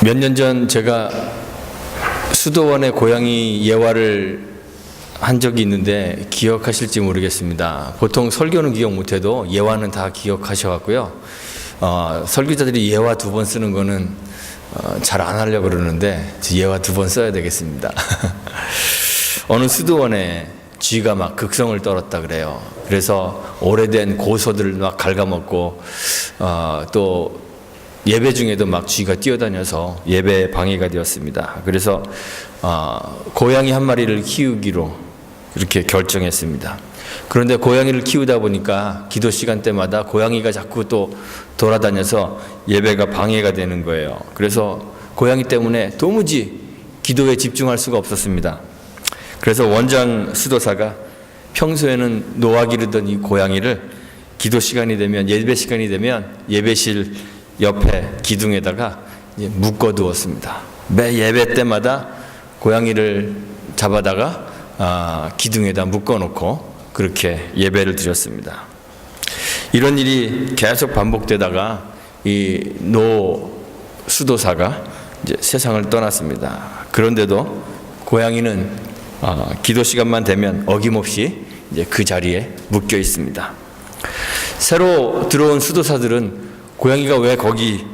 몇 년 전 제가 수도원에 고양이 예화를 한 적이 있는데 기억하실지 모르겠습니다. 보통 설교는 기억 못해도 예화는 다 기억하셔갖고요. 설교자들이 예화 2번 쓰는 거는 잘 안 하려고 그러는데 예화 2번 써야 되겠습니다. 어느 수도원에 쥐가 막 극성을 떨었다 그래요. 그래서 오래된 고소들을 막 갉아먹고 또 예배 중에도 막 쥐가 뛰어다녀서 예배 방해가 되었습니다. 그래서 고양이 한 마리를 키우기로 이렇게 결정했습니다. 그런데 고양이를 키우다 보니까 기도 시간 때마다 고양이가 자꾸 또 돌아다녀서 예배가 방해가 되는 거예요. 그래서 고양이 때문에 도무지 기도에 집중할 수가 없었습니다. 그래서 원장 수도사가 평소에는 노아 기르던 이 고양이를 기도 시간이 되면, 예배 시간이 되면 예배실 옆에 기둥에다가 묶어두었습니다. 매 예배 때마다 고양이를 잡아다가 기둥에다 묶어놓고 그렇게 예배를 드렸습니다. 이런 일이 계속 반복되다가 이 노 수도사가 이제 세상을 떠났습니다. 그런데도 고양이는 기도 시간만 되면 어김없이 이제 그 자리에 묶여 있습니다. 새로 들어온 수도사들은 고양이가 왜 거기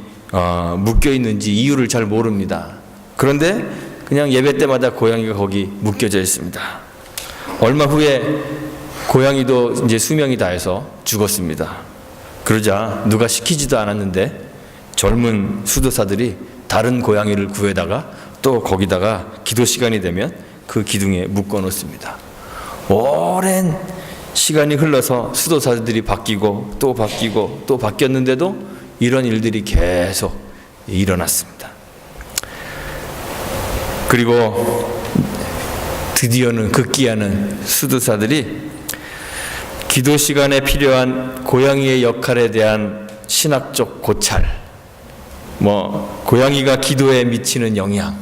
묶여 있는지 이유를 잘 모릅니다. 그런데 그냥 예배 때마다 고양이가 거기 묶여져 있습니다. 얼마 후에 고양이도 이제 수명이 다해서 죽었습니다. 그러자 누가 시키지도 않았는데 젊은 수도사들이 다른 고양이를 구해다가 또 거기다가 기도 시간이 되면 그 기둥에 묶어 놓습니다. 오랜 시간이 흘러서 수도사들이 바뀌고 또 바뀌고 또 바뀌었는데도 이런 일들이 계속 일어났습니다. 그리고 드디어는 급기야는 수도사들이 기도 시간에 필요한 고양이의 역할에 대한 신학적 고찰, 고양이가 기도에 미치는 영향,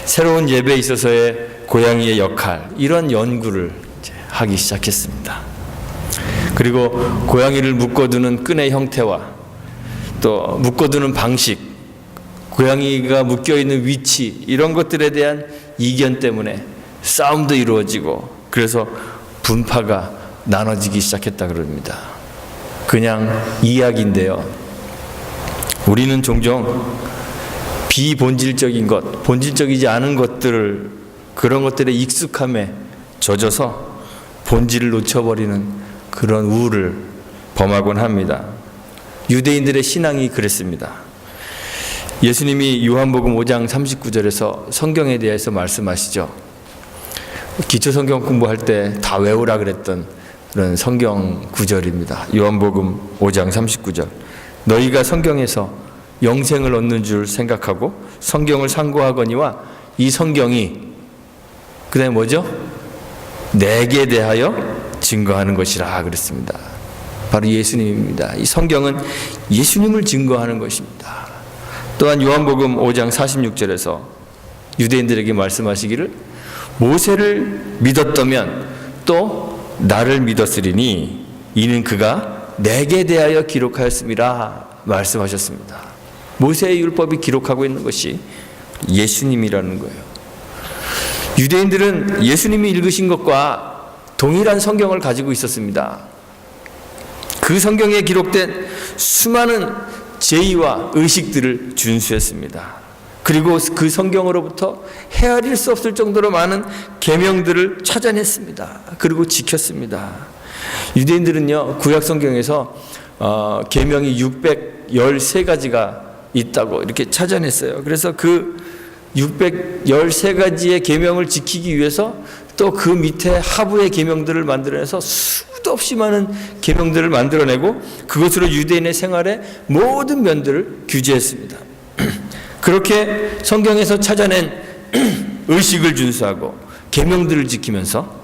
새로운 예배에 있어서의 고양이의 역할, 이런 연구를 하기 시작했습니다. 그리고 고양이를 묶어두는 끈의 형태와 또 묶어두는 방식, 고양이가 묶여있는 위치, 이런 것들에 대한 이견 때문에 싸움도 이루어지고 그래서 분파가 나눠지기 시작했다 그럽니다. 그냥 이야기인데요. 우리는 종종 비본질적인 것, 본질적이지 않은 것들을, 그런 것들의 익숙함에 젖어서 본질을 놓쳐버리는 그런 우를 범하곤 합니다. 유대인들의 신앙이 그랬습니다. 예수님이 요한복음 5장 39절에서 성경에 대해서 말씀하시죠. 기초성경 공부할 때 다 외우라 그랬던 그런 성경 구절입니다. 요한복음 5장 39절. 너희가 성경에서 영생을 얻는 줄 생각하고 성경을 상고하거니와 이 성경이 그 다음에 뭐죠? 내게 대하여 증거하는 것이라 그랬습니다. 바로 예수님입니다. 이 성경은 예수님을 증거하는 것입니다. 또한 요한복음 5장 46절에서 유대인들에게 말씀하시기를 모세를 믿었다면 또 나를 믿었으리니 이는 그가 내게 대하여 기록하였음이라 말씀하셨습니다. 모세의 율법이 기록하고 있는 것이 예수님이라는 거예요. 유대인들은 예수님이 읽으신 것과 동일한 성경을 가지고 있었습니다. 그 성경에 기록된 수많은 제의와 의식들을 준수했습니다. 그리고 그 성경으로부터 헤아릴 수 없을 정도로 많은 계명들을 찾아냈습니다. 그리고 지켰습니다. 유대인들은요, 구약 성경에서 계명이 613가지가 있다고 이렇게 찾아냈어요. 그래서 그 613가지의 계명을 지키기 위해서 또 그 밑에 하부의 계명들을 만들어내서 수도 없이 많은 계명들을 만들어내고 그것으로 유대인의 생활의 모든 면들을 규제했습니다. 그렇게 성경에서 찾아낸 의식을 준수하고 계명들을 지키면서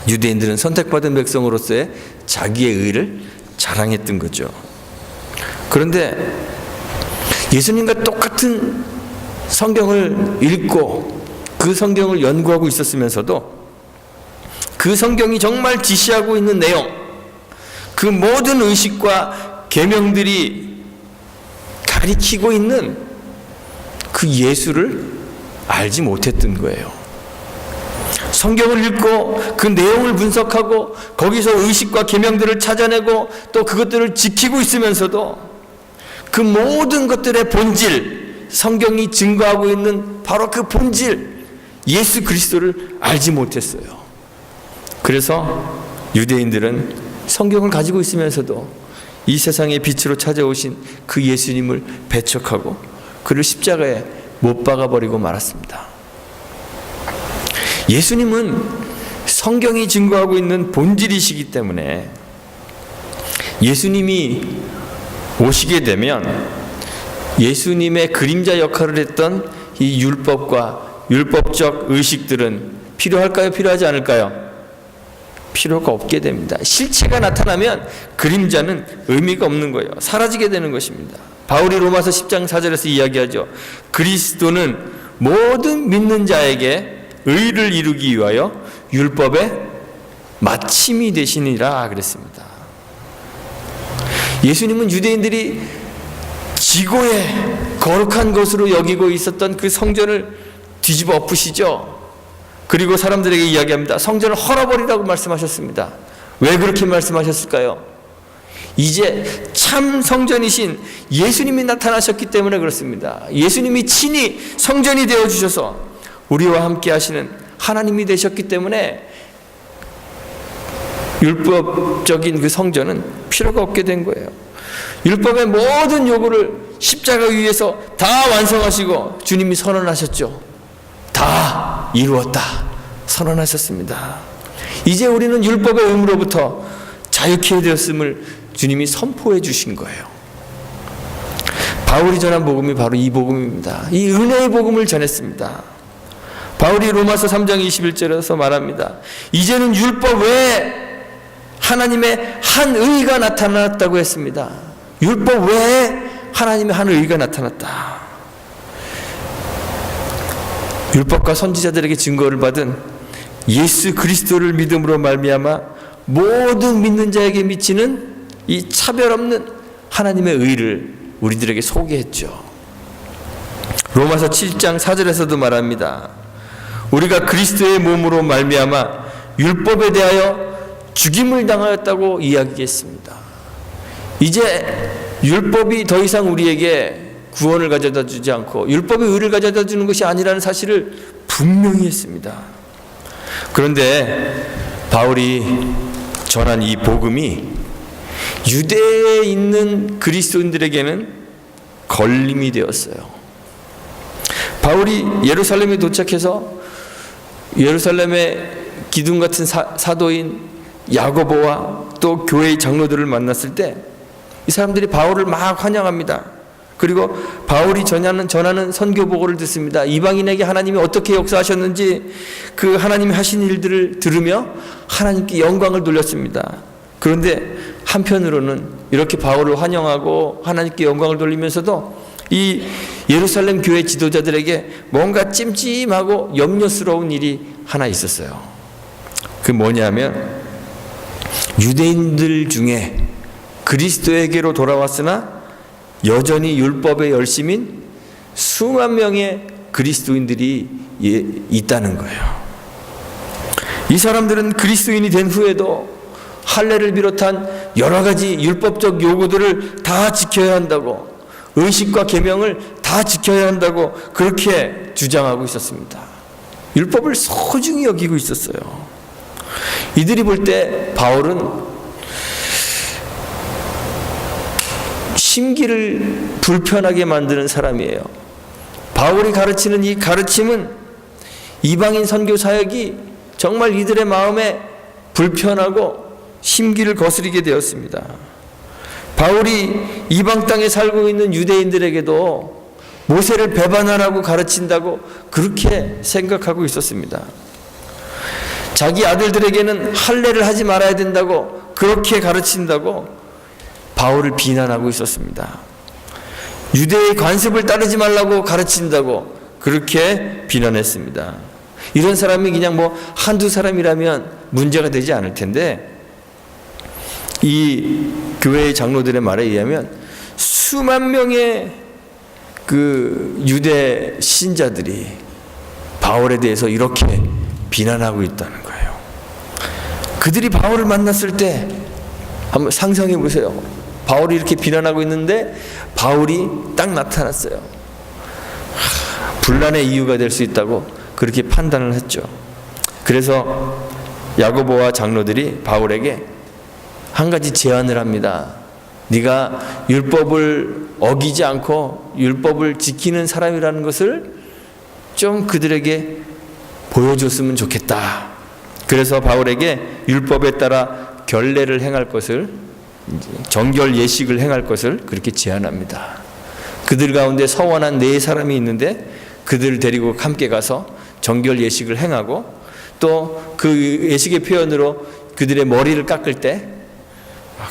유대인들은 선택받은 백성으로서의 자기의 의를 자랑했던 거죠. 그런데 예수님과 똑같은 성경을 읽고 그 성경을 연구하고 있었으면서도 그 성경이 정말 지시하고 있는 내용, 그 모든 의식과 계명들이 가리키고 있는 그 예수를 알지 못했던 거예요. 성경을 읽고 그 내용을 분석하고 거기서 의식과 계명들을 찾아내고 또 그것들을 지키고 있으면서도 그 모든 것들의 본질, 성경이 증거하고 있는 바로 그 본질, 예수 그리스도를 알지 못했어요. 그래서 유대인들은 성경을 가지고 있으면서도 이 세상의 빛으로 찾아오신 그 예수님을 배척하고 그를 십자가에 못 박아버리고 말았습니다. 예수님은 성경이 증거하고 있는 본질이시기 때문에 예수님이 오시게 되면 예수님의 그림자 역할을 했던 이 율법과 율법적 의식들은 필요할까요? 필요하지 않을까요? 필요가 없게 됩니다. 실체가 나타나면 그림자는 의미가 없는 거예요. 사라지게 되는 것입니다. 바울이 로마서 10장 4절에서 이야기하죠. 그리스도는 모든 믿는 자에게 의를 이루기 위하여 율법의 마침이 되시니라 그랬습니다. 예수님은 유대인들이 지고의 거룩한 것으로 여기고 있었던 그 성전을 뒤집어 엎으시죠. 그리고 사람들에게 이야기합니다. 성전을 헐어버리라고 말씀하셨습니다. 왜 그렇게 말씀하셨을까요? 이제 참 성전이신 예수님이 나타나셨기 때문에 그렇습니다. 예수님이 친히 성전이 되어주셔서 우리와 함께 하시는 하나님이 되셨기 때문에 율법적인 그 성전은 필요가 없게 된 거예요. 율법의 모든 요구를 십자가 위에서 다 완성하시고 주님이 선언하셨죠. 다 이루었다 선언하셨습니다. 이제 우리는 율법의 의무로부터 자유케 되었음을 주님이 선포해 주신 거예요. 바울이 전한 복음이 바로 이 복음입니다. 이 은혜의 복음을 전했습니다. 바울이 로마서 3장 21절에서 말합니다. 이제는 율법 외에 하나님의 한 의가 나타났다고 했습니다. 율법 외에 하나님의 한 의가 나타났다. 율법과 선지자들에게 증거를 받은 예수 그리스도를 믿음으로 말미암아 모든 믿는 자에게 미치는 이 차별 없는 하나님의 의를 우리들에게 소개했죠. 로마서 7장 4절에서도 말합니다. 우리가 그리스도의 몸으로 말미암아 율법에 대하여 죽임을 당하였다고 이야기했습니다. 이제 율법이 더 이상 우리에게 구원을 가져다 주지 않고 율법의 의를 가져다 주는 것이 아니라는 사실을 분명히 했습니다. 그런데 바울이 전한 이 복음이 유대에 있는 그리스도인들에게는 걸림이 되었어요. 바울이 예루살렘에 도착해서 예루살렘의 기둥 같은 사도인 야고보와 또 교회의 장로들을 만났을 때 이 사람들이 바울을 막 환영합니다. 그리고 바울이 전하는 선교 보고를 듣습니다. 이방인에게 하나님이 어떻게 역사하셨는지 그 하나님이 하신 일들을 들으며 하나님께 영광을 돌렸습니다. 그런데 한편으로는 이렇게 바울을 환영하고 하나님께 영광을 돌리면서도 이 예루살렘 교회 지도자들에게 뭔가 찜찜하고 염려스러운 일이 하나 있었어요. 그 뭐냐면 유대인들 중에 그리스도에게로 돌아왔으나 여전히 율법의 열심인 수만 명의 그리스도인들이 있다는 거예요. 이 사람들은 그리스도인이 된 후에도 할례를 비롯한 여러 가지 율법적 요구들을 다 지켜야 한다고, 의식과 계명을 다 지켜야 한다고 그렇게 주장하고 있었습니다. 율법을 소중히 여기고 있었어요. 이들이 볼 때 바울은 심기를 불편하게 만드는 사람이에요. 바울이 가르치는 이 가르침은 이방인 선교 사역이 정말 이들의 마음에 불편하고 심기를 거스리게 되었습니다. 바울이 이방 땅에 살고 있는 유대인들에게도 모세를 배반하라고 가르친다고 그렇게 생각하고 있었습니다. 자기 아들들에게는 할례를 하지 말아야 된다고 그렇게 가르친다고 바울을 비난하고 있었습니다. 유대의 관습을 따르지 말라고 가르친다고 그렇게 비난했습니다. 이런 사람이 그냥 한두 사람이라면 문제가 되지 않을 텐데 이 교회의 장로들의 말에 의하면 수만 명의 그 유대 신자들이 바울에 대해서 이렇게 비난하고 있다는 거예요. 그들이 바울을 만났을 때 한번 상상해 보세요. 바울이 이렇게 비난하고 있는데 바울이 딱 나타났어요. 분란의 이유가 될 수 있다고 그렇게 판단을 했죠. 그래서 야고보와 장로들이 바울에게 한 가지 제안을 합니다. 네가 율법을 어기지 않고 율법을 지키는 사람이라는 것을 좀 그들에게 보여줬으면 좋겠다. 그래서 바울에게 율법에 따라 결례를 행할 것을, 정결 예식을 행할 것을 그렇게 제안합니다. 그들 가운데 서원한 4사람이 있는데 그들을 데리고 함께 가서 정결 예식을 행하고 또 그 예식의 표현으로 그들의 머리를 깎을 때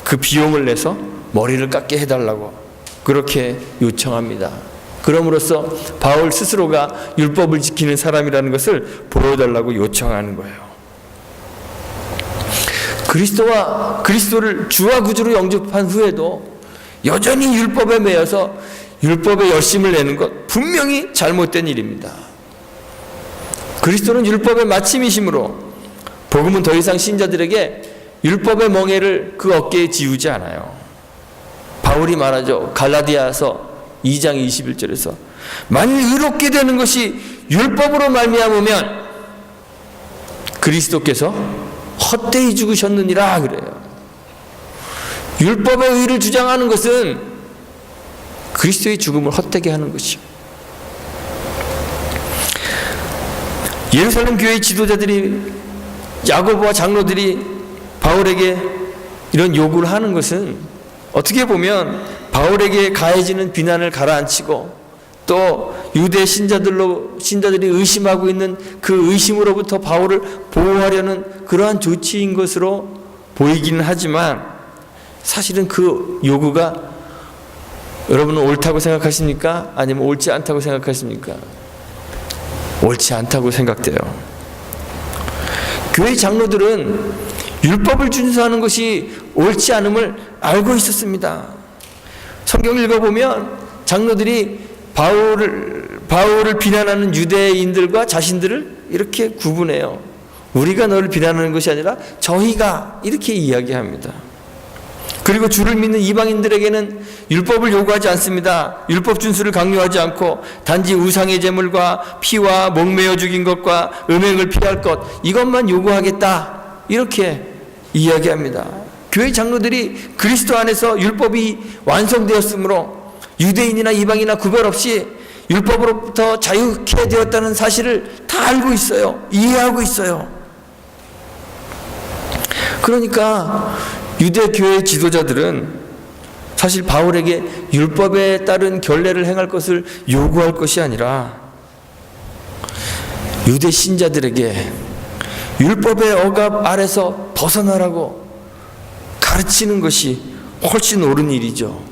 그 비용을 내서 머리를 깎게 해달라고 그렇게 요청합니다. 그럼으로써 바울 스스로가 율법을 지키는 사람이라는 것을 보여달라고 요청하는 거예요. 그리스도를 주와 구주로 영접한 후에도 여전히 율법에 매여서 율법에 열심을 내는 것 분명히 잘못된 일입니다. 그리스도는 율법의 마침이시므로 복음은 더 이상 신자들에게 율법의 멍에를 그 어깨에 지우지 않아요. 바울이 말하죠. 갈라디아서 2장 21절에서 만일 의롭게 되는 것이 율법으로 말미암으면 그리스도께서 헛되이 죽으셨느니라 그래요. 율법의 의를 주장하는 것은 그리스도의 죽음을 헛되게 하는 것이요. 예루살렘 교회의 지도자들이 야고보와 장로들이 바울에게 이런 요구를 하는 것은 어떻게 보면 바울에게 가해지는 비난을 가라앉히고 또 유대 신자들이 의심하고 있는 그 의심으로부터 바울을 보호하려는 그러한 조치인 것으로 보이기는 하지만 사실은 그 요구가 여러분은 옳다고 생각하십니까? 아니면 옳지 않다고 생각하십니까? 옳지 않다고 생각돼요. 교회 장로들은 율법을 준수하는 것이 옳지 않음을 알고 있었습니다. 성경을 읽어보면 장로들이 바울을 비난하는 유대인들과 자신들을 이렇게 구분해요. 우리가 너를 비난하는 것이 아니라 저희가 이렇게 이야기합니다. 그리고 주를 믿는 이방인들에게는 율법을 요구하지 않습니다. 율법 준수를 강요하지 않고 단지 우상의 제물과 피와 목매어 죽인 것과 음행을 피할 것 이것만 요구하겠다 이렇게 이야기합니다. 교회 장로들이 그리스도 안에서 율법이 완성되었으므로 유대인이나 이방인이나 구별 없이 율법으로부터 자유케 되었다는 사실을 다 알고 있어요. 이해하고 있어요. 그러니까 유대 교회 지도자들은 사실 바울에게 율법에 따른 결례를 행할 것을 요구할 것이 아니라 유대 신자들에게 율법의 억압 아래서 벗어나라고 가르치는 것이 훨씬 옳은 일이죠.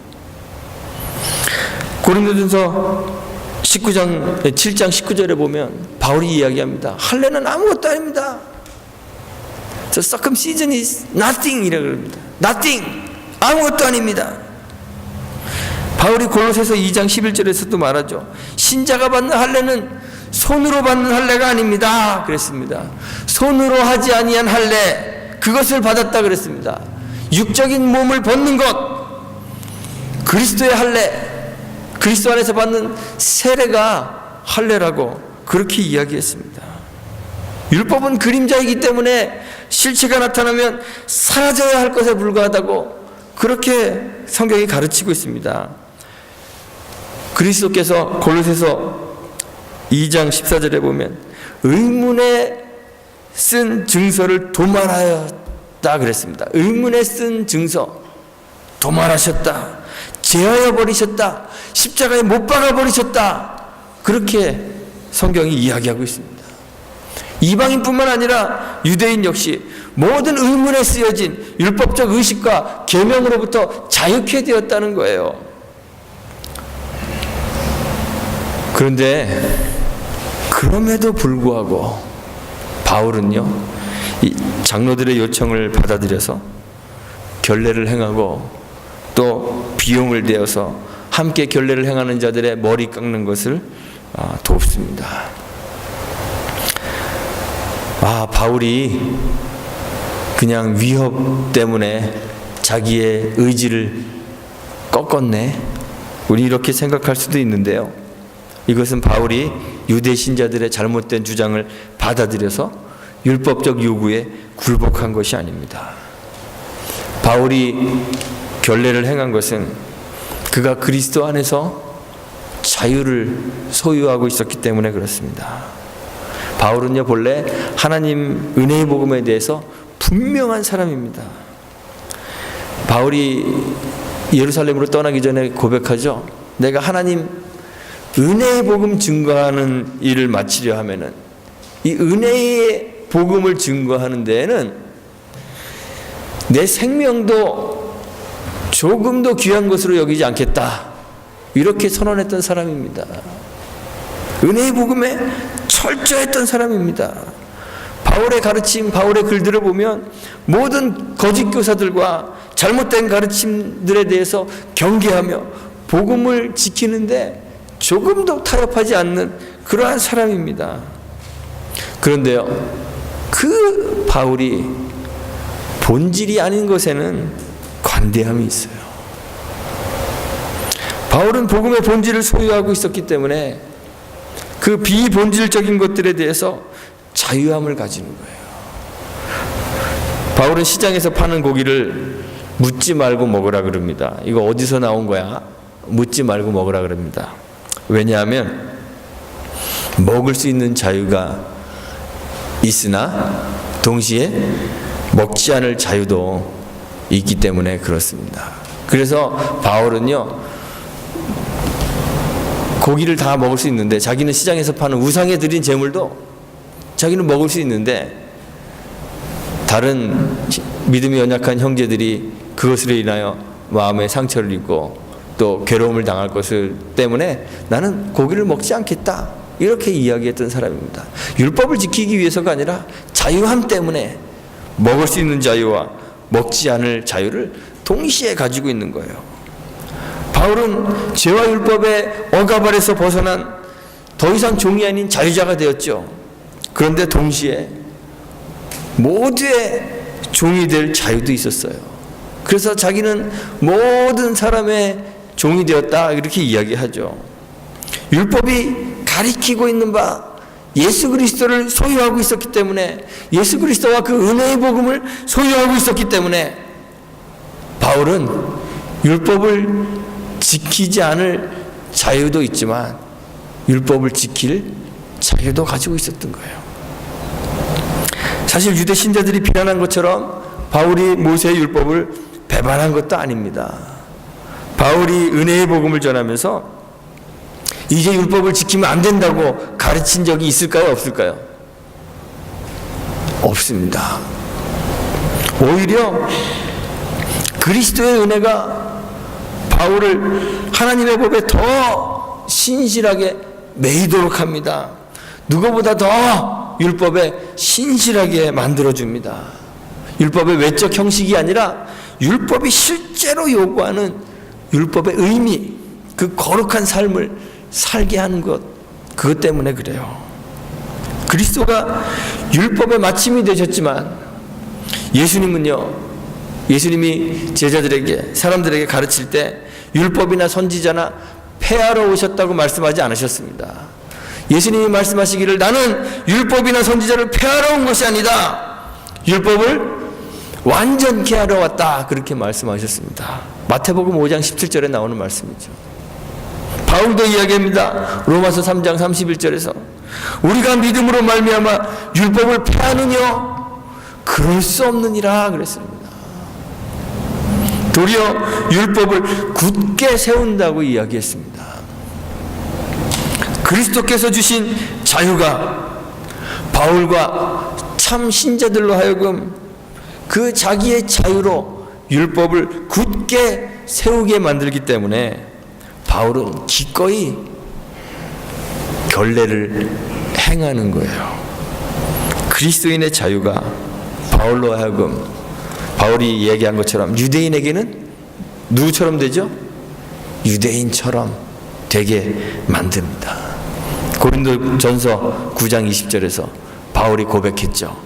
고린도전서 7장 19절에 보면 바울이 이야기합니다. 할례는 아무것도 아닙니다. The circumcision is nothing 이라고 합니다. Nothing. 아무것도 아닙니다. 바울이 골로새서 2장 11절에서도 말하죠. 신자가 받는 할례는 손으로 받는 할례가 아닙니다. 그랬습니다. 손으로 하지 아니한 할례 그것을 받았다 그랬습니다. 육적인 몸을 벗는 것 그리스도의 할례 그리스도 안에서 받는 세례가 할례라고 그렇게 이야기했습니다. 율법은 그림자이기 때문에 실체가 나타나면 사라져야 할 것에 불과하다고 그렇게 성경이 가르치고 있습니다. 그리스도께서 골로새서 2장 14절에 보면 의문에 쓴 증서를 도말하였다 그랬습니다. 의문에 쓴 증서 도말하셨다. 제하여 버리셨다. 십자가에 못 박아 버리셨다. 그렇게 성경이 이야기하고 있습니다. 이방인뿐만 아니라 유대인 역시 모든 의문에 쓰여진 율법적 의식과 계명으로부터 자유케 되었다는 거예요. 그런데 그럼에도 불구하고 바울은요, 이 장로들의 요청을 받아들여서 결례를 행하고 또 비용을 내어서 함께 결례를 행하는 자들의 머리 깎는 것을 돕습니다. 바울이 그냥 위협 때문에 자기의 의지를 꺾었네, 우리 이렇게 생각할 수도 있는데요, 이것은 바울이 유대 신자들의 잘못된 주장을 받아들여서 율법적 요구에 굴복한 것이 아닙니다. 바울이 결례를 행한 것은 그가 그리스도 안에서 자유를 소유하고 있었기 때문에 그렇습니다. 바울은요, 본래 하나님 은혜의 복음에 대해서 분명한 사람입니다. 바울이 예루살렘으로 떠나기 전에 고백하죠. 내가 하나님 은혜의 복음 증거하는 일을 마치려 하면은 이 은혜의 복음을 증거하는 데에는 내 생명도 조금도 귀한 것으로 여기지 않겠다, 이렇게 선언했던 사람입니다. 은혜의 복음에 철저했던 사람입니다. 바울의 가르침, 바울의 글들을 보면 모든 거짓 교사들과 잘못된 가르침들에 대해서 경계하며 복음을 지키는데 조금도 타협하지 않는 그러한 사람입니다. 그런데요, 그 바울이 본질이 아닌 것에는 관대함이 있어요. 바울은 복음의 본질을 소유하고 있었기 때문에 그 비본질적인 것들에 대해서 자유함을 가지는 거예요. 바울은 시장에서 파는 고기를 묻지 말고 먹으라 그럽니다. 이거 어디서 나온 거야? 묻지 말고 먹으라 그럽니다. 왜냐하면 먹을 수 있는 자유가 있으나 동시에 먹지 않을 자유도 있기 때문에 그렇습니다. 그래서 바울은요, 고기를 다 먹을 수 있는데, 자기는 시장에서 파는 우상에 드린 제물도 자기는 먹을 수 있는데, 다른 믿음이 연약한 형제들이 그것으로 인하여 마음에 상처를 입고 또 괴로움을 당할 것을 때문에 나는 고기를 먹지 않겠다, 이렇게 이야기했던 사람입니다. 율법을 지키기 위해서가 아니라 자유함 때문에 먹을 수 있는 자유와 먹지 않을 자유를 동시에 가지고 있는 거예요. 바울은 죄와 율법의 억압 아래서 벗어난 더 이상 종이 아닌 자유자가 되었죠. 그런데 동시에 모두의 종이 될 자유도 있었어요. 그래서 자기는 모든 사람의 종이 되었다, 이렇게 이야기하죠. 율법이 가리키고 있는 바 예수 그리스도를 소유하고 있었기 때문에, 예수 그리스도와 그 은혜의 복음을 소유하고 있었기 때문에 바울은 율법을 지키지 않을 자유도 있지만 율법을 지킬 자유도 가지고 있었던 거예요. 사실 유대 신자들이 비난한 것처럼 바울이 모세의 율법을 배반한 것도 아닙니다. 바울이 은혜의 복음을 전하면서 이제 율법을 지키면 안 된다고 가르친 적이 있을까요, 없을까요? 없습니다. 오히려 그리스도의 은혜가 바울을 하나님의 법에 더 신실하게 매이도록 합니다. 누구보다 더 율법에 신실하게 만들어줍니다. 율법의 외적 형식이 아니라 율법이 실제로 요구하는 율법의 의미, 그 거룩한 삶을 살게 하는 것, 그것 때문에 그래요. 그리스도가 율법의 마침이 되셨지만 예수님이 제자들에게, 사람들에게 가르칠 때 율법이나 선지자나 폐하러 오셨다고 말씀하지 않으셨습니다. 예수님이 말씀하시기를 나는 율법이나 선지자를 폐하러 온 것이 아니다, 율법을 완전케 하러 왔다, 그렇게 말씀하셨습니다. 마태복음 5장 17절에 나오는 말씀이죠. 바울도 이야기합니다. 로마서 3장 31절에서 우리가 믿음으로 말미암아 율법을 폐하느냐? 그럴 수 없느니라 그랬습니다. 도리어 율법을 굳게 세운다고 이야기했습니다. 그리스도께서 주신 자유가 바울과 참 신자들로 하여금 그 자기의 자유로 율법을 굳게 세우게 만들기 때문에 바울은 기꺼이 결례를 행하는 거예요. 그리스도인의 자유가 바울로 하여금, 바울이 얘기한 것처럼 유대인에게는 누구처럼 되죠? 유대인처럼 되게 만듭니다. 고린도전서 9장 20절에서 바울이 고백했죠.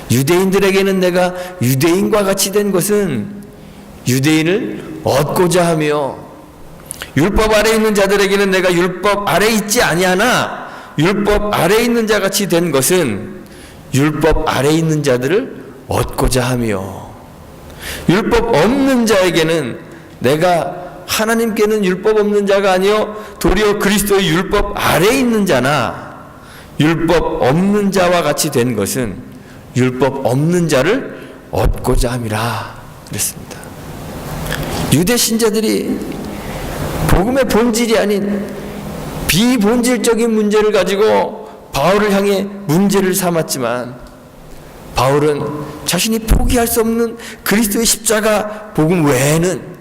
유대인들에게는 내가 유대인과 같이 된 것은 유대인을 얻고자 하며, 율법 아래 있는 자들에게는 내가 율법 아래 있지 아니하나 율법 아래 있는 자 같이 된 것은 율법 아래 있는 자들을 얻고자 하며, 율법 없는 자에게는 내가 하나님께는 율법 없는 자가 아니요 도리어 그리스도의 율법 아래 있는 자나 율법 없는 자와 같이 된 것은 율법 없는 자를 얻고자 함이라 그랬습니다. 유대 신자들이 복음의 본질이 아닌 비본질적인 문제를 가지고 바울을 향해 문제를 삼았지만, 바울은 자신이 포기할 수 없는 그리스도의 십자가 복음 외에는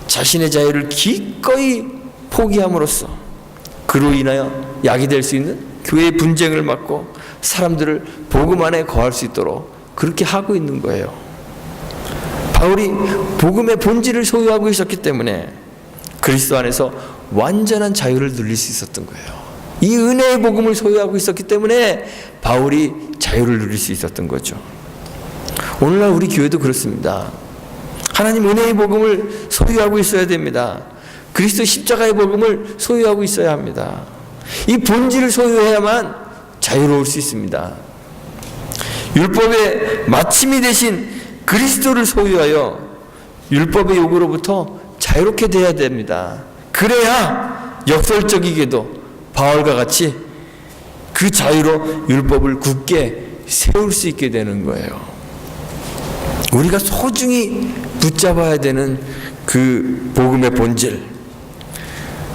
자신의 자유를 기꺼이 포기함으로써 그로 인하여 약이 될 수 있는 교회의 분쟁을 막고 사람들을 복음 안에 거할 수 있도록 그렇게 하고 있는 거예요. 바울이 복음의 본질을 소유하고 있었기 때문에 그리스도 안에서 완전한 자유를 누릴 수 있었던 거예요. 이 은혜의 복음을 소유하고 있었기 때문에 바울이 자유를 누릴 수 있었던 거죠. 오늘날 우리 교회도 그렇습니다. 하나님 은혜의 복음을 소유하고 있어야 됩니다. 그리스도 십자가의 복음을 소유하고 있어야 합니다. 이 본질을 소유해야만 자유로울 수 있습니다. 율법의 마침이 되신 그리스도를 소유하여 율법의 요구로부터 자유롭게 돼야 됩니다. 그래야 역설적이게도 바울과 같이 그 자유로 율법을 굳게 세울 수 있게 되는 거예요. 우리가 소중히 붙잡아야 되는 그 복음의 본질,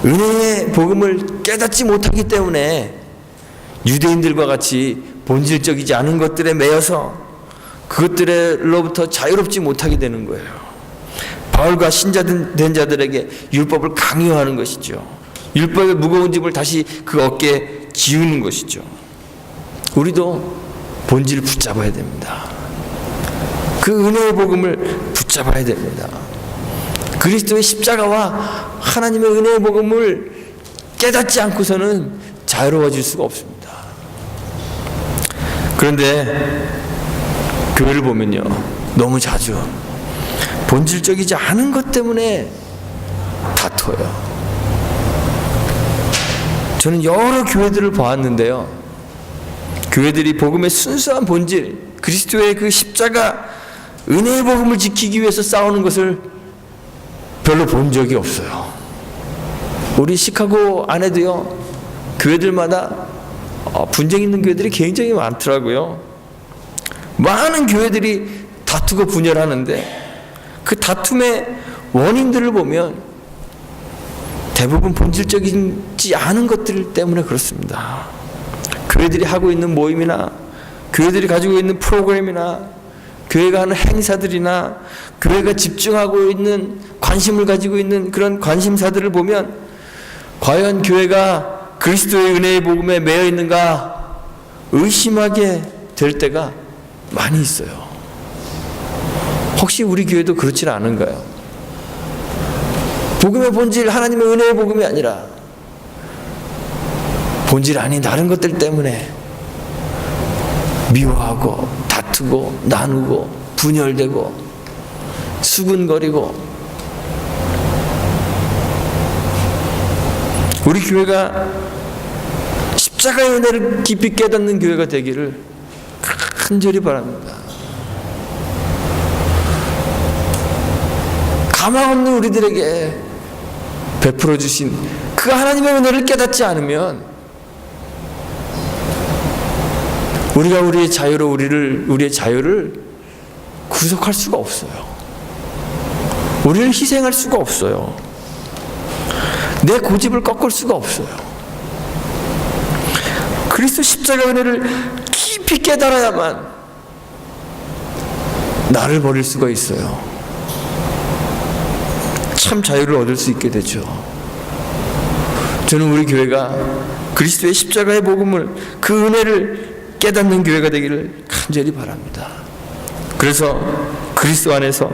은혜의 복음을 깨닫지 못하기 때문에 유대인들과 같이 본질적이지 않은 것들에 매여서 그것들로부터 자유롭지 못하게 되는 거예요. 바울과 신자된 자들에게 율법을 강요하는 것이죠. 율법의 무거운 짐을 다시 그 어깨에 지우는 것이죠. 우리도 본질을 붙잡아야 됩니다. 그 은혜의 복음을 붙잡아야 됩니다. 그리스도의 십자가와 하나님의 은혜의 복음을 깨닫지 않고서는 자유로워질 수가 없습니다. 그런데 교회를 보면요, 너무 자주 본질적이지 않은 것 때문에 다퉈요. 저는 여러 교회들을 보았는데요, 교회들이 복음의 순수한 본질, 그리스도의 그 십자가 은혜의 복음을 지키기 위해서 싸우는 것을 별로 본 적이 없어요. 우리 시카고 안에도요, 교회들마다 분쟁 있는 교회들이 굉장히 많더라고요. 많은 교회들이 다투고 분열하는데 그 다툼의 원인들을 보면 대부분 본질적이지 않은 것들 때문에 그렇습니다. 교회들이 하고 있는 모임이나 교회들이 가지고 있는 프로그램이나 교회가 하는 행사들이나 교회가 집중하고 있는 관심을 가지고 있는 그런 관심사들을 보면 과연 교회가 그리스도의 은혜의 복음에 매여 있는가 의심하게 될 때가 많이 있어요. 혹시 우리 교회도 그렇지는 않은가요? 복음의 본질, 하나님의 은혜의 복음이 아니라 본질 아닌 다른 것들 때문에 미워하고 다투고 나누고 분열되고 수군거리고, 우리 교회가 십자가의 은혜를 깊이 깨닫는 교회가 되기를 간절히 바랍니다. 가망 없는 우리들에게 베풀어 주신 그 하나님의 은혜를 깨닫지 않으면 우리가 우리의 자유를 구속할 수가 없어요. 우리를 희생할 수가 없어요. 내 고집을 꺾을 수가 없어요. 그리스도 십자가 은혜를 깊이 깨달아야만 나를 버릴 수가 있어요. 참 자유를 얻을 수 있게 되죠. 저는 우리 교회가 그리스도의 십자가의 복음을, 그 은혜를 깨닫는 교회가 되기를 간절히 바랍니다. 그래서 그리스도 안에서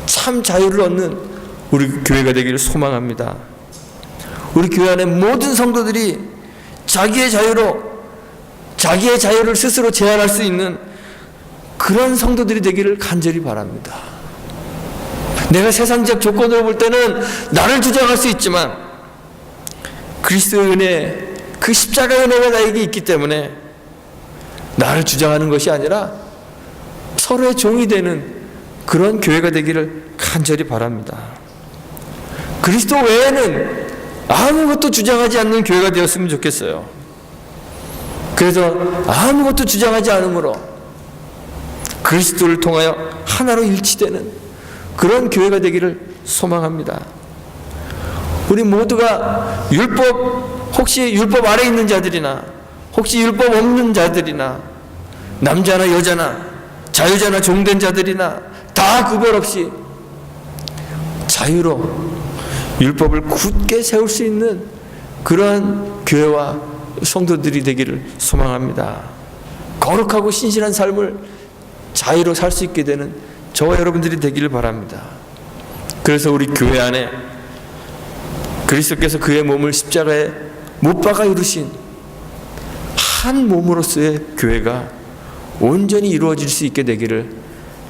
참 자유를 얻는 우리 교회가 되기를 소망합니다. 우리 교회 안에 모든 성도들이 자기의 자유를 스스로 제한할 수 있는 그런 성도들이 되기를 간절히 바랍니다. 내가 세상적 조건으로 볼 때는 나를 주장할 수 있지만 그리스도의 은혜, 그 십자가의 은혜가 나에게 있기 때문에 나를 주장하는 것이 아니라 서로의 종이 되는 그런 교회가 되기를 간절히 바랍니다. 그리스도 외에는 아무것도 주장하지 않는 교회가 되었으면 좋겠어요. 그래서 아무것도 주장하지 않으므로 그리스도를 통하여 하나로 일치되는 그런 교회가 되기를 소망합니다. 우리 모두가 혹시 율법 아래 있는 자들이나 혹시 율법 없는 자들이나 남자나 여자나 자유자나 종된 자들이나 다 구별 없이 자유로 율법을 굳게 세울 수 있는 그러한 교회와 성도들이 되기를 소망합니다. 거룩하고 신실한 삶을 자유로 살 수 있게 되는 저와 여러분들이 되기를 바랍니다. 그래서 우리 교회 안에 그리스도께서 그의 몸을 십자가에 못 박아 이루신 한 몸으로서의 교회가 온전히 이루어질 수 있게 되기를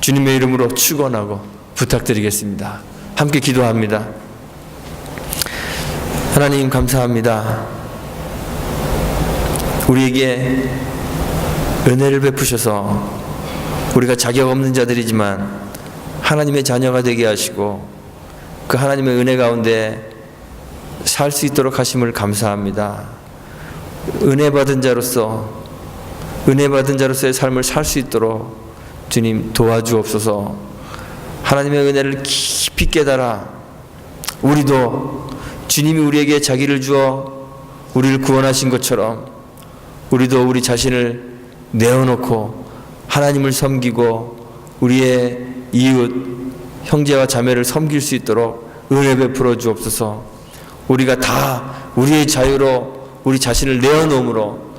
주님의 이름으로 축원하고 부탁드리겠습니다. 함께 기도합니다. 하나님 감사합니다. 우리에게 은혜를 베푸셔서 우리가 자격 없는 자들이지만 하나님의 자녀가 되게 하시고 그 하나님의 은혜 가운데 살 수 있도록 하심을 감사합니다. 은혜 받은 자로서의 삶을 살 수 있도록 주님 도와주옵소서. 하나님의 은혜를 깊이 깨달아 우리도 주님이 우리에게 자기를 주어 우리를 구원하신 것처럼 우리도 우리 자신을 내어놓고 하나님을 섬기고 우리의 이웃 형제와 자매를 섬길 수 있도록 은혜 베풀어 주옵소서. 우리가 다 우리의 자유로 우리 자신을 내어놓음으로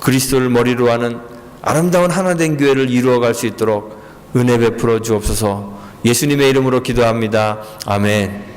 그리스도를 머리로 하는 아름다운 하나된 교회를 이루어갈 수 있도록 은혜 베풀어 주옵소서. 예수님의 이름으로 기도합니다. 아멘.